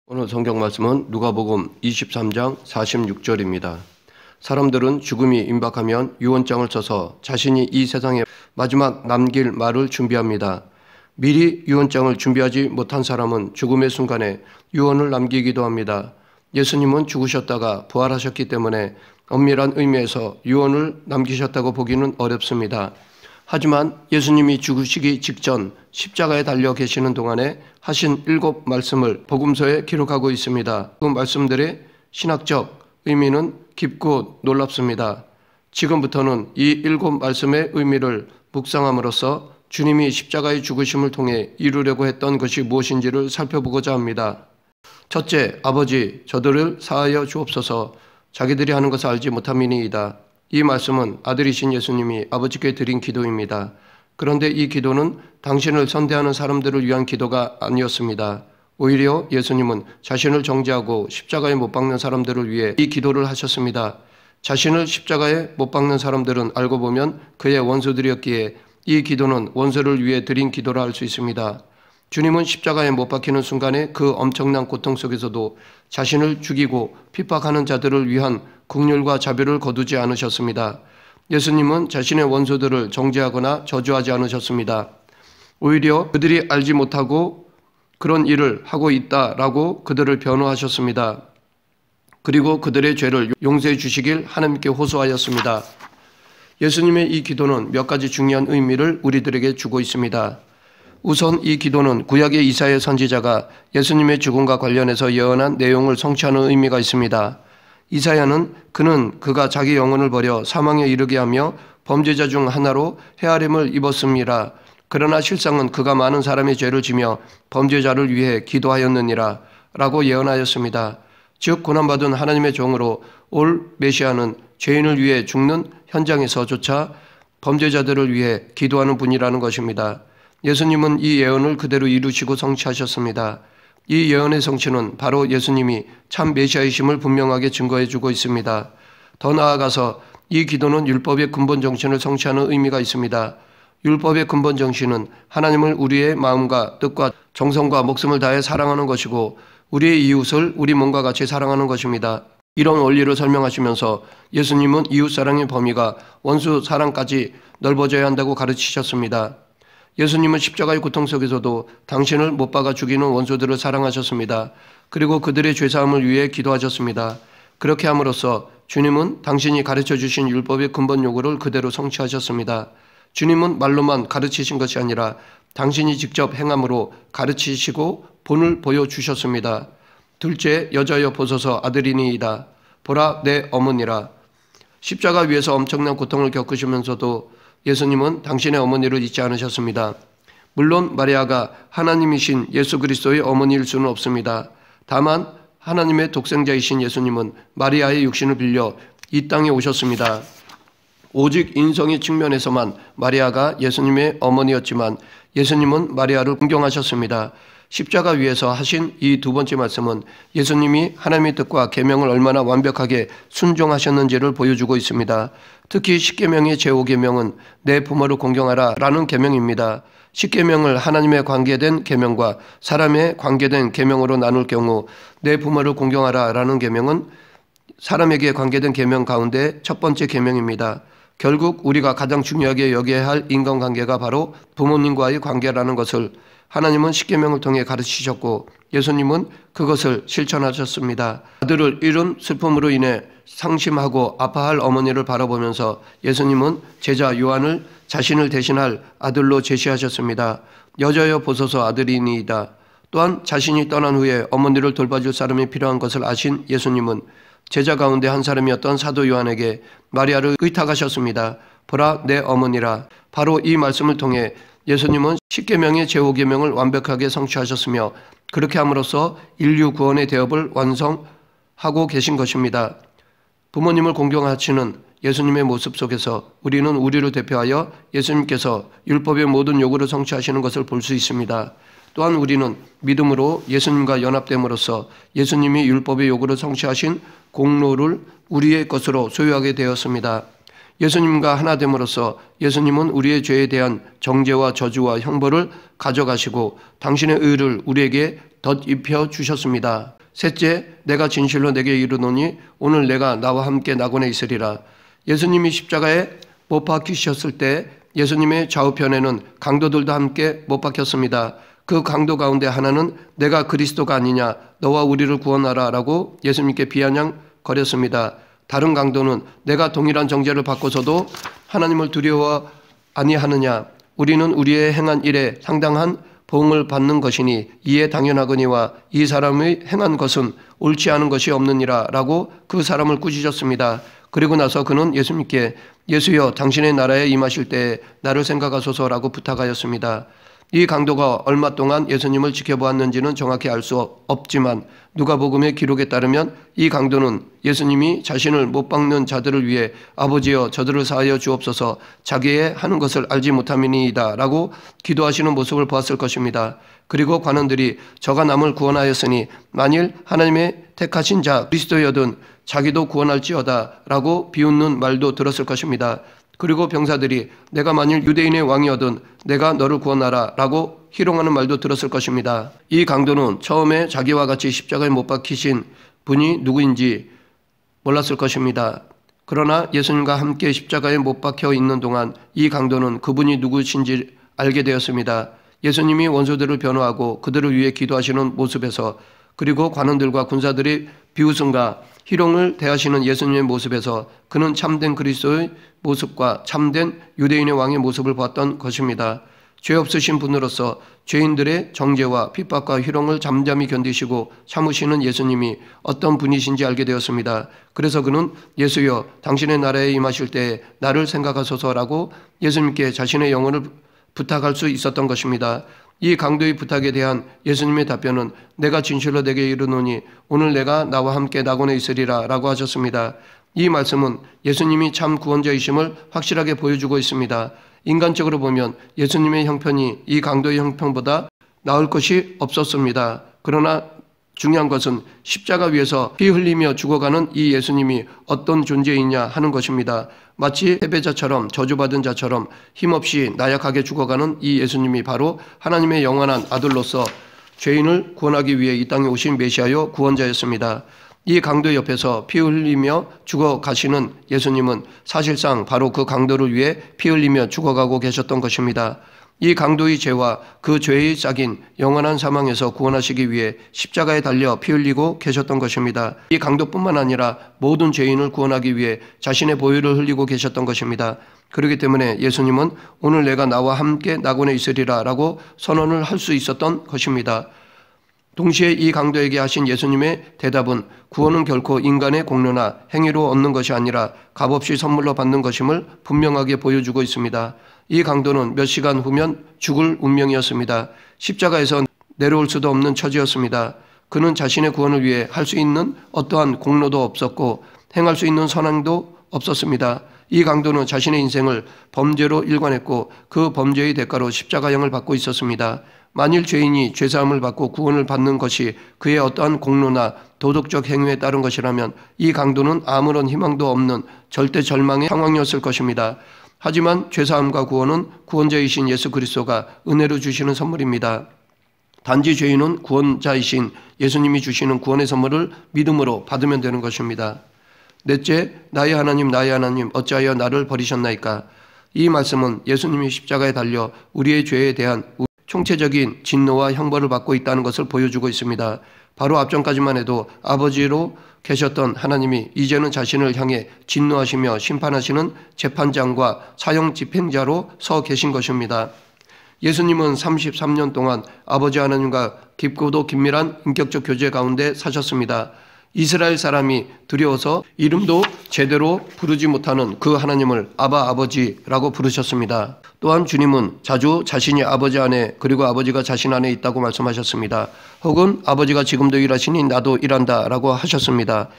오늘 성경 말씀은 누가복음 23장 46절입니다. 사람들은 죽음이 임박하면 유언장을 써서 자신이 이 세상에 마지막 남길 말을 준비합니다. 미리 유언장을 준비하지 못한 사람은 죽음의 순간에 유언을 남기기도 합니다. 예수님은 죽으셨다가 부활하셨기 때문에 엄밀한 의미에서 유언을 남기셨다고 보기는 어렵습니다. 하지만 예수님이 죽으시기 직전 십자가에 달려 계시는 동안에 하신 7 말씀을 복음서에 기록하고 있습니다. 그 말씀들의 신학적 의미는 깊고 놀랍습니다. 지금부터는 이 7 말씀의 의미를 묵상함으로써 주님이 십자가의 죽으심을 통해 이루려고 했던 것이 무엇인지를 살펴보고자 합니다. 첫째, 아버지, 저들을 사하여 주옵소서. 자기들이 하는 것을 알지 못함이니이다. 이 말씀은 아들이신 예수님이 아버지께 드린 기도입니다. 그런데 이 기도는 당신을 선대하는 사람들을 위한 기도가 아니었습니다. 오히려 예수님은 자신을 정죄하고 십자가에 못 박는 사람들을 위해 이 기도를 하셨습니다. 자신을 십자가에 못 박는 사람들은 알고 보면 그의 원수들이었기에 이 기도는 원수를 위해 드린 기도라 할 수 있습니다. 주님은 십자가에 못 박히는 순간에 그 엄청난 고통 속에서도 자신을 죽이고 핍박하는 자들을 위한 긍휼과 자비를 거두지 않으셨습니다. 예수님은 자신의 원수들을 정죄하거나 저주하지 않으셨습니다. 오히려 그들이 알지 못하고 그런 일을 하고 있다라고 그들을 변호하셨습니다. 그리고 그들의 죄를 용서해 주시길 하나님께 호소하였습니다. 예수님의 이 기도는 몇 가지 중요한 의미를 우리들에게 주고 있습니다. 우선 이 기도는 구약의 이사야 선지자가 예수님의 죽음과 관련해서 예언한 내용을 성취하는 의미가 있습니다. 이사야는 그가 자기 영혼을 버려 사망에 이르게 하며 범죄자 중 하나로 헤아림을 입었습니다. 그러나 실상은 그가 많은 사람의 죄를 지며 범죄자를 위해 기도하였느니라 라고 예언하였습니다. 즉 고난받은 하나님의 종으로 올 메시아는 죄인을 위해 죽는 현장에서조차 범죄자들을 위해 기도하는 분이라는 것입니다. 예수님은 이 예언을 그대로 이루시고 성취하셨습니다. 이 예언의 성취는 바로 예수님이 참 메시아이심을 분명하게 증거해주고 있습니다. 더 나아가서 이 기도는 율법의 근본 정신을 성취하는 의미가 있습니다. 율법의 근본 정신은 하나님을 우리의 마음과 뜻과 정성과 목숨을 다해 사랑하는 것이고 우리의 이웃을 우리 몸과 같이 사랑하는 것입니다. 이런 원리를 설명하시면서 예수님은 이웃사랑의 범위가 원수 사랑까지 넓어져야 한다고 가르치셨습니다. 예수님은 십자가의 고통 속에서도 당신을 못 박아 죽이는 원수들을 사랑하셨습니다. 그리고 그들의 죄사함을 위해 기도하셨습니다. 그렇게 함으로써 주님은 당신이 가르쳐 주신 율법의 근본 요구를 그대로 성취하셨습니다. 주님은 말로만 가르치신 것이 아니라 당신이 직접 행함으로 가르치시고 본을 보여주셨습니다. 둘째, 여자여 보소서 아들이니이다. 보라 내 어머니라. 십자가 위에서 엄청난 고통을 겪으시면서도 예수님은 당신의 어머니를 잊지 않으셨습니다. 물론 마리아가 하나님이신 예수 그리스도의 어머니일 수는 없습니다. 다만 하나님의 독생자이신 예수님은 마리아의 육신을 빌려 이 땅에 오셨습니다. 오직 인성의 측면에서만 마리아가 예수님의 어머니였지만 예수님은 마리아를 존경하셨습니다. 십자가 위에서 하신 이 2번째 말씀은 예수님이 하나님의 뜻과 계명을 얼마나 완벽하게 순종하셨는지를 보여주고 있습니다. 특히 십계명의 제5계명은 내 부모를 공경하라 라는 계명입니다. 십계명을 하나님에 관계된 계명과 사람에 관계된 계명으로 나눌 경우 내 부모를 공경하라 라는 계명은 사람에게 관계된 계명 가운데 첫 번째 계명입니다. 결국 우리가 가장 중요하게 여겨야 할 인간관계가 바로 부모님과의 관계라는 것을 하나님은 십계명을 통해 가르치셨고 예수님은 그것을 실천하셨습니다. 아들을 잃은 슬픔으로 인해 상심하고 아파할 어머니를 바라보면서 예수님은 제자 요한을 자신을 대신할 아들로 제시하셨습니다. 여자여 보소서 아들이니이다. 또한 자신이 떠난 후에 어머니를 돌봐줄 사람이 필요한 것을 아신 예수님은 제자 가운데 한 사람이었던 사도 요한에게 마리아를 의탁하셨습니다. 보라 내 어머니라. 바로 이 말씀을 통해 예수님은 십계명의 제5계명을 완벽하게 성취하셨으며 그렇게 함으로써 인류 구원의 대업을 완성하고 계신 것입니다. 부모님을 공경하시는 예수님의 모습 속에서 우리는 우리를 대표하여 예수님께서 율법의 모든 요구를 성취하시는 것을 볼 수 있습니다. 또한 우리는 믿음으로 예수님과 연합됨으로써 예수님이 율법의 요구를 성취하신 공로를 우리의 것으로 소유하게 되었습니다. 예수님과 하나됨으로써 예수님은 우리의 죄에 대한 정죄와 저주와 형벌을 가져가시고 당신의 의를 우리에게 덧입혀 주셨습니다. 셋째, 내가 진실로 내게 이르노니 오늘 내가 나와 함께 낙원에 있으리라. 예수님이 십자가에 못 박히셨을 때 예수님의 좌우편에는 강도들도 함께 못 박혔습니다. 그 강도 가운데 하나는 내가 그리스도가 아니냐, 너와 우리를 구원하라 라고 예수님께 비아냥거렸습니다. 다른 강도는 내가 동일한 정죄를 받고서도 하나님을 두려워 아니하느냐, 우리는 우리의 행한 일에 상당한 보응을 받는 것이니 이에 당연하거니와 이 사람의 행한 것은 옳지 않은 것이 없느니라 라고 그 사람을 꾸짖었습니다. 그리고 나서 그는 예수님께 예수여 당신의 나라에 임하실 때에 나를 생각하소서라고 부탁하였습니다. 이 강도가 얼마 동안 예수님을 지켜보았는지는 정확히 알 수 없지만 누가복음의 기록에 따르면 이 강도는 예수님이 자신을 못 박는 자들을 위해 아버지여 저들을 사하여 주옵소서 자기의 하는 것을 알지 못함이니이다 라고 기도하시는 모습을 보았을 것입니다. 그리고 관원들이 저가 남을 구원하였으니 만일 하나님의 택하신 자 그리스도여든 자기도 구원할지어다 라고 비웃는 말도 들었을 것입니다. 그리고 병사들이 내가 만일 유대인의 왕이어든 내가 너를 구원하라 라고 희롱하는 말도 들었을 것입니다. 이 강도는 처음에 자기와 같이 십자가에 못 박히신 분이 누구인지 몰랐을 것입니다. 그러나 예수님과 함께 십자가에 못 박혀 있는 동안 이 강도는 그분이 누구신지 알게 되었습니다. 예수님이 원수들을 변호하고 그들을 위해 기도하시는 모습에서 그리고 관원들과 군사들이 비웃음과 희롱을 대하시는 예수님의 모습에서 그는 참된 그리스도의 모습과 참된 유대인의 왕의 모습을 보았던 것입니다. 죄 없으신 분으로서 죄인들의 정죄와 핍박과 희롱을 잠잠히 견디시고 참으시는 예수님이 어떤 분이신지 알게 되었습니다. 그래서 그는 예수여 당신의 나라에 임하실 때에 나를 생각하소서라고 예수님께 자신의 영혼을 부탁할 수 있었던 것입니다. 이 강도의 부탁에 대한 예수님의 답변은 내가 진실로 내게 이르노니 오늘 내가 나와 함께 낙원에 있으리라 라고 하셨습니다. 이 말씀은 예수님이 참 구원자이심을 확실하게 보여주고 있습니다. 인간적으로 보면 예수님의 형편이 이 강도의 형편보다 나을 것이 없었습니다. 그러나 중요한 것은 십자가 위에서 피 흘리며 죽어가는 이 예수님이 어떤 존재이냐 하는 것입니다. 마치 패배자처럼 저주받은 자처럼 힘없이 나약하게 죽어가는 이 예수님이 바로 하나님의 영원한 아들로서 죄인을 구원하기 위해 이 땅에 오신 메시아요 구원자였습니다. 이 강도 옆에서 피 흘리며 죽어가시는 예수님은 사실상 바로 그 강도를 위해 피 흘리며 죽어가고 계셨던 것입니다. 이 강도의 죄와 그 죄의 싹인 영원한 사망에서 구원하시기 위해 십자가에 달려 피 흘리고 계셨던 것입니다. 이 강도뿐만 아니라 모든 죄인을 구원하기 위해 자신의 보혈을 흘리고 계셨던 것입니다. 그렇기 때문에 예수님은 오늘 내가 나와 함께 낙원에 있으리라 라고 선언을 할 수 있었던 것입니다. 동시에 이 강도에게 하신 예수님의 대답은 구원은 결코 인간의 공로나 행위로 얻는 것이 아니라 값없이 선물로 받는 것임을 분명하게 보여주고 있습니다. 이 강도는 몇 시간 후면 죽을 운명이었습니다. 십자가에서 내려올 수도 없는 처지였습니다. 그는 자신의 구원을 위해 할 수 있는 어떠한 공로도 없었고 행할 수 있는 선행도 없었습니다. 이 강도는 자신의 인생을 범죄로 일관했고 그 범죄의 대가로 십자가형을 받고 있었습니다. 만일 죄인이 죄사함을 받고 구원을 받는 것이 그의 어떠한 공로나 도덕적 행위에 따른 것이라면 이 강도는 아무런 희망도 없는 절대 절망의 상황이었을 것입니다. 하지만 죄사함과 구원은 구원자이신 예수 그리스도가 은혜로 주시는 선물입니다. 단지 죄인은 구원자이신 예수님이 주시는 구원의 선물을 믿음으로 받으면 되는 것입니다. 넷째, 나의 하나님 어찌하여 나를 버리셨나이까? 이 말씀은 예수님이 십자가에 달려 우리의 죄에 대한 총체적인 진노와 형벌을 받고 있다는 것을 보여주고 있습니다. 바로 앞전까지만 해도 아버지로 계셨던 하나님이 이제는 자신을 향해 진노하시며 심판하시는 재판장과 사형 집행자로 서 계신 것입니다. 예수님은 33년 동안 아버지 하나님과 깊고도 긴밀한 인격적 교제 가운데 사셨습니다. 이스라엘 사람이 두려워서 이름도 제대로 부르지 못하는 그 하나님을 아버지라고 부르셨습니다. 또한 주님은 자주 자신이 아버지 안에 그리고 아버지가 자신 안에 있다고 말씀하셨습니다. 혹은 아버지가 지금도 일하시니 나도 일한다 라고 하셨습니다.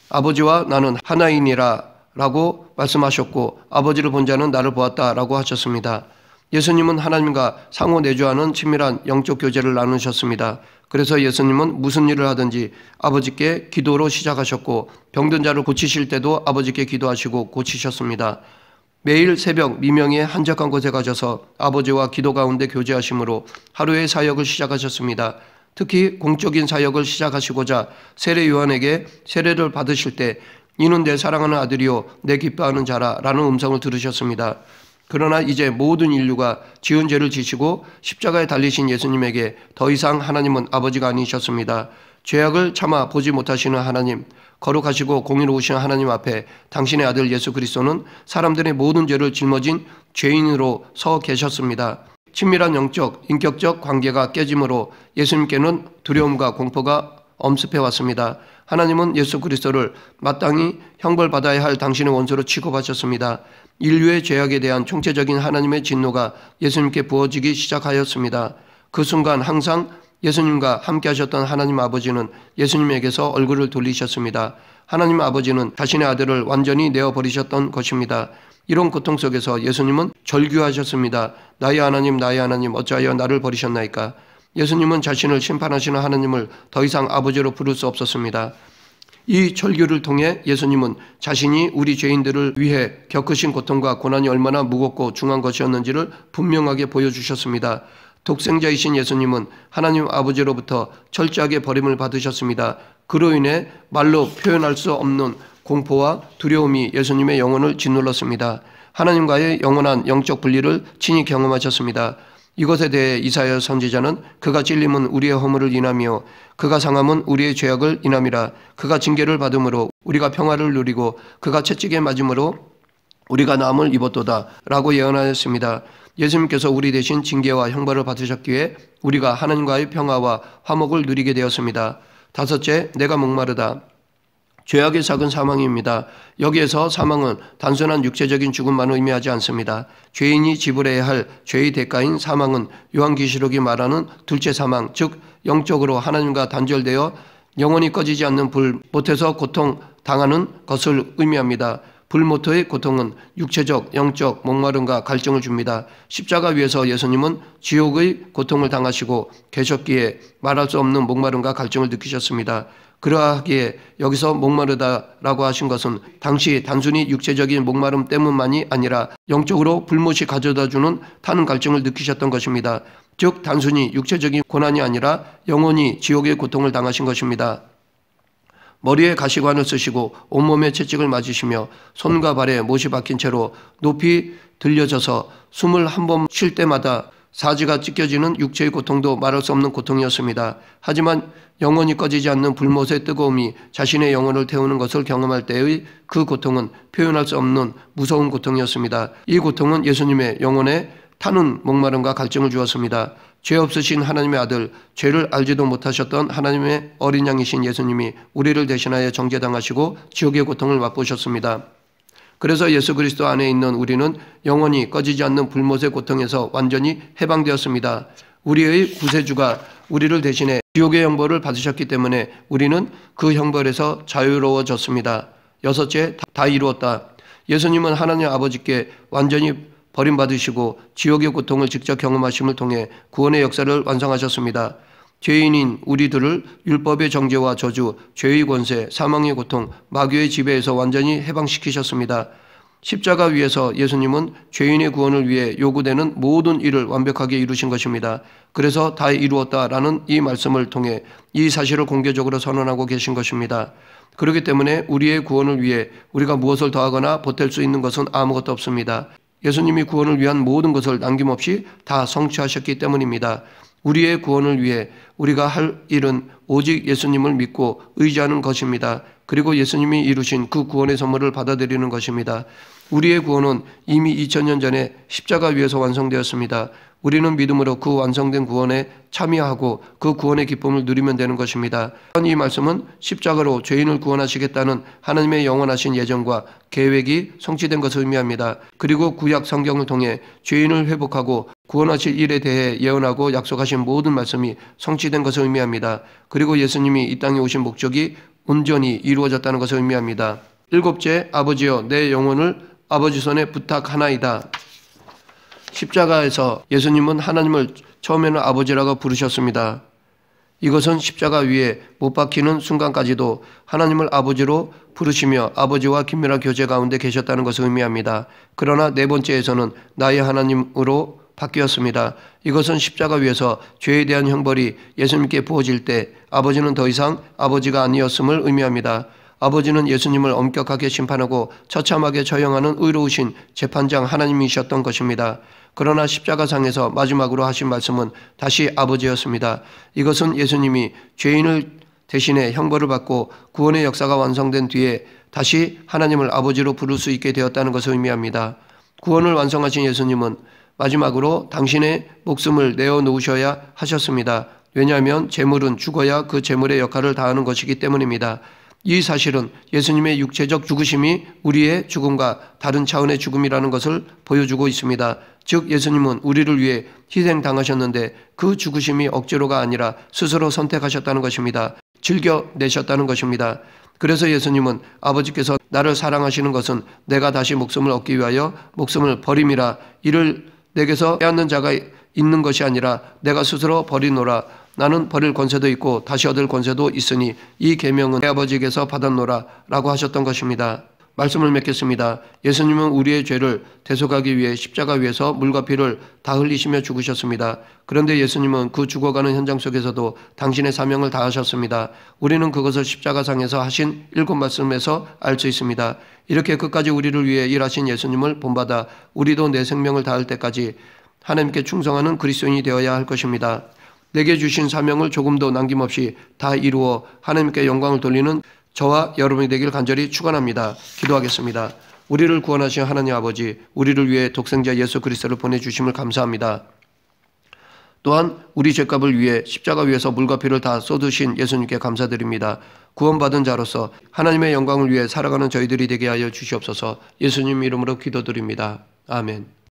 아버지와 나는 하나이니라 라고 말씀하셨고 아버지를 본 자는 나를 보았다 라고 하셨습니다. 예수님은 하나님과 상호 내주하는 친밀한 영적 교제를 나누셨습니다. 그래서 예수님은 무슨 일을 하든지 아버지께 기도로 시작하셨고 병든 자를 고치실 때도 아버지께 기도하시고 고치셨습니다. 매일 새벽 미명에 한적한 곳에 가셔서 아버지와 기도 가운데 교제하심으로 하루의 사역을 시작하셨습니다. 특히 공적인 사역을 시작하시고자 세례 요한에게 세례를 받으실 때 이는 내 사랑하는 아들이요 내 기뻐하는 자라 라는 음성을 들으셨습니다. 그러나 이제 모든 인류가 지은 죄를 지시고 십자가에 달리신 예수님에게 더 이상 하나님은 아버지가 아니셨습니다. 죄악을 참아 보지 못하시는 하나님, 거룩하시고 공의로우신 하나님 앞에 당신의 아들 예수 그리스도는 사람들의 모든 죄를 짊어진 죄인으로 서 계셨습니다. 친밀한 영적, 인격적 관계가 깨짐으로 예수님께는 두려움과 공포가 엄습해 왔습니다. 하나님은 예수 그리스도를 마땅히 형벌받아야 할 당신의 원수로 취급하셨습니다. 인류의 죄악에 대한 총체적인 하나님의 진노가 예수님께 부어지기 시작하였습니다. 그 순간 항상 예수님과 함께 하셨던 하나님 아버지는 예수님에게서 얼굴을 돌리셨습니다. 하나님 아버지는 자신의 아들을 완전히 내어버리셨던 것입니다. 이런 고통 속에서 예수님은 절규하셨습니다. 나의 하나님 어찌하여 나를 버리셨나이까. 예수님은 자신을 심판하시는 하나님을 더 이상 아버지로 부를 수 없었습니다. 이 절규를 통해 예수님은 자신이 우리 죄인들을 위해 겪으신 고통과 고난이 얼마나 무겁고 중한 것이었는지를 분명하게 보여주셨습니다. 독생자이신 예수님은 하나님 아버지로부터 철저하게 버림을 받으셨습니다. 그로 인해 말로 표현할 수 없는 공포와 두려움이 예수님의 영혼을 짓눌렀습니다. 하나님과의 영원한 영적 분리를 친히 경험하셨습니다. 이것에 대해 이사야 선지자는 그가 찔림은 우리의 허물을 인하며 그가 상함은 우리의 죄악을 인함이라. 그가 징계를 받음으로 우리가 평화를 누리고 그가 채찍에 맞음으로 우리가 나음을 입었도다 라고 예언하였습니다. 예수님께서 우리 대신 징계와 형벌을 받으셨기에 우리가 하나님과의 평화와 화목을 누리게 되었습니다. 다섯째, 내가 목마르다. 죄악의 삭은 사망입니다. 여기에서 사망은 단순한 육체적인 죽음만 의미하지 않습니다. 죄인이 지불해야 할 죄의 대가인 사망은 요한계시록이 말하는 둘째 사망, 즉 영적으로 하나님과 단절되어 영원히 꺼지지 않는 불못에서 고통당하는 것을 의미합니다. 불모터의 고통은 육체적, 영적 목마름과 갈증을 줍니다. 십자가 위에서 예수님은 지옥의 고통을 당하시고 계셨기에 말할 수 없는 목마름과 갈증을 느끼셨습니다. 그러하기에 여기서 목마르다라고 하신 것은 당시 단순히 육체적인 목마름 때문만이 아니라 영적으로 불못이 가져다주는 타는 갈증을 느끼셨던 것입니다. 즉 단순히 육체적인 고난이 아니라 영원히 지옥의 고통을 당하신 것입니다. 머리에 가시관을 쓰시고 온몸에 채찍을 맞으시며 손과 발에 못이 박힌 채로 높이 들려져서 숨을 한 번 쉴 때마다 사지가 찢겨지는 육체의 고통도 말할 수 없는 고통이었습니다. 하지만 영원히 꺼지지 않는 불못의 뜨거움이 자신의 영혼을 태우는 것을 경험할 때의 그 고통은 표현할 수 없는 무서운 고통이었습니다. 이 고통은 예수님의 영혼에 타는 목마름과 갈증을 주었습니다. 죄 없으신 하나님의 아들, 죄를 알지도 못하셨던 하나님의 어린 양이신 예수님이 우리를 대신하여 정죄당하시고 지옥의 고통을 맛보셨습니다. 그래서 예수 그리스도 안에 있는 우리는 영원히 꺼지지 않는 불못의 고통에서 완전히 해방되었습니다. 우리의 구세주가 우리를 대신해 지옥의 형벌을 받으셨기 때문에 우리는 그 형벌에서 자유로워졌습니다. 여섯째, 다 이루었다. 예수님은 하나님 아버지께 완전히 버림받으시고 지옥의 고통을 직접 경험하심을 통해 구원의 역사를 완성하셨습니다. 죄인인 우리들을 율법의 정죄와 저주, 죄의 권세, 사망의 고통, 마귀의 지배에서 완전히 해방시키셨습니다. 십자가 위에서 예수님은 죄인의 구원을 위해 요구되는 모든 일을 완벽하게 이루신 것입니다. 그래서 다 이루었다라는 이 말씀을 통해 이 사실을 공개적으로 선언하고 계신 것입니다. 그렇기 때문에 우리의 구원을 위해 우리가 무엇을 더하거나 보탤 수 있는 것은 아무것도 없습니다. 예수님이 구원을 위한 모든 것을 남김없이 다 성취하셨기 때문입니다. 우리의 구원을 위해 우리가 할 일은 오직 예수님을 믿고 의지하는 것입니다. 그리고 예수님이 이루신 그 구원의 선물을 받아들이는 것입니다. 우리의 구원은 이미 2000년 전에 십자가 위에서 완성되었습니다. 우리는 믿음으로 그 완성된 구원에 참여하고 그 구원의 기쁨을 누리면 되는 것입니다. 이 말씀은 십자가로 죄인을 구원하시겠다는 하나님의 영원하신 예정과 계획이 성취된 것을 의미합니다. 그리고 구약 성경을 통해 죄인을 회복하고 구원하실 일에 대해 예언하고 약속하신 모든 말씀이 성취된 것을 의미합니다. 그리고 예수님이 이 땅에 오신 목적이 온전히 이루어졌다는 것을 의미합니다. 일곱째, 아버지여 내 영혼을 아버지 손에 부탁하나이다. 십자가에서 예수님은 하나님을 처음에는 아버지라고 부르셨습니다. 이것은 십자가 위에 못 박히는 순간까지도 하나님을 아버지로 부르시며 아버지와 긴밀한 교제 가운데 계셨다는 것을 의미합니다. 그러나 네 번째에서는 나의 하나님으로 바뀌었습니다. 이것은 십자가 위에서 죄에 대한 형벌이 예수님께 부어질 때 아버지는 더 이상 아버지가 아니었음을 의미합니다. 아버지는 예수님을 엄격하게 심판하고 처참하게 처형하는 의로우신 재판장 하나님이셨던 것입니다. 그러나 십자가상에서 마지막으로 하신 말씀은 다시 아버지였습니다. 이것은 예수님이 죄인을 대신에 형벌을 받고 구원의 역사가 완성된 뒤에 다시 하나님을 아버지로 부를 수 있게 되었다는 것을 의미합니다. 구원을 완성하신 예수님은 마지막으로 당신의 목숨을 내어놓으셔야 하셨습니다. 왜냐하면 재물은 죽어야 그 재물의 역할을 다하는 것이기 때문입니다. 이 사실은 예수님의 육체적 죽으심이 우리의 죽음과 다른 차원의 죽음이라는 것을 보여주고 있습니다. 즉 예수님은 우리를 위해 희생당하셨는데 그 죽으심이 억지로가 아니라 스스로 선택하셨다는 것입니다. 즐겨내셨다는 것입니다. 그래서 예수님은 아버지께서 나를 사랑하시는 것은 내가 다시 목숨을 얻기 위하여 목숨을 버림이라, 이를 내게서 빼앗는 자가 있는 것이 아니라 내가 스스로 버리노라. 나는 버릴 권세도 있고 다시 얻을 권세도 있으니 이 계명은 내 아버지에게서 받았노라 라고 하셨던 것입니다. 말씀을 맺겠습니다. 예수님은 우리의 죄를 대속하기 위해 십자가 위에서 물과 피를 다 흘리시며 죽으셨습니다. 그런데 예수님은 그 죽어가는 현장 속에서도 당신의 사명을 다하셨습니다. 우리는 그것을 십자가상에서 하신 7 말씀에서 알 수 있습니다. 이렇게 끝까지 우리를 위해 일하신 예수님을 본받아 우리도 내 생명을 다할 때까지 하나님께 충성하는 그리스도인이 되어야 할 것입니다. 내게 주신 사명을 조금도 남김없이 다 이루어 하나님께 영광을 돌리는 저와 여러분이 되길 간절히 축원합니다. 기도하겠습니다. 우리를 구원하신 하나님 아버지, 우리를 위해 독생자 예수 그리스도를 보내주심을 감사합니다. 또한 우리 죄값을 위해 십자가 위에서 물과 피를 다 쏟으신 예수님께 감사드립니다. 구원받은 자로서 하나님의 영광을 위해 살아가는 저희들이 되게 하여 주시옵소서. 예수님 이름으로 기도드립니다. 아멘.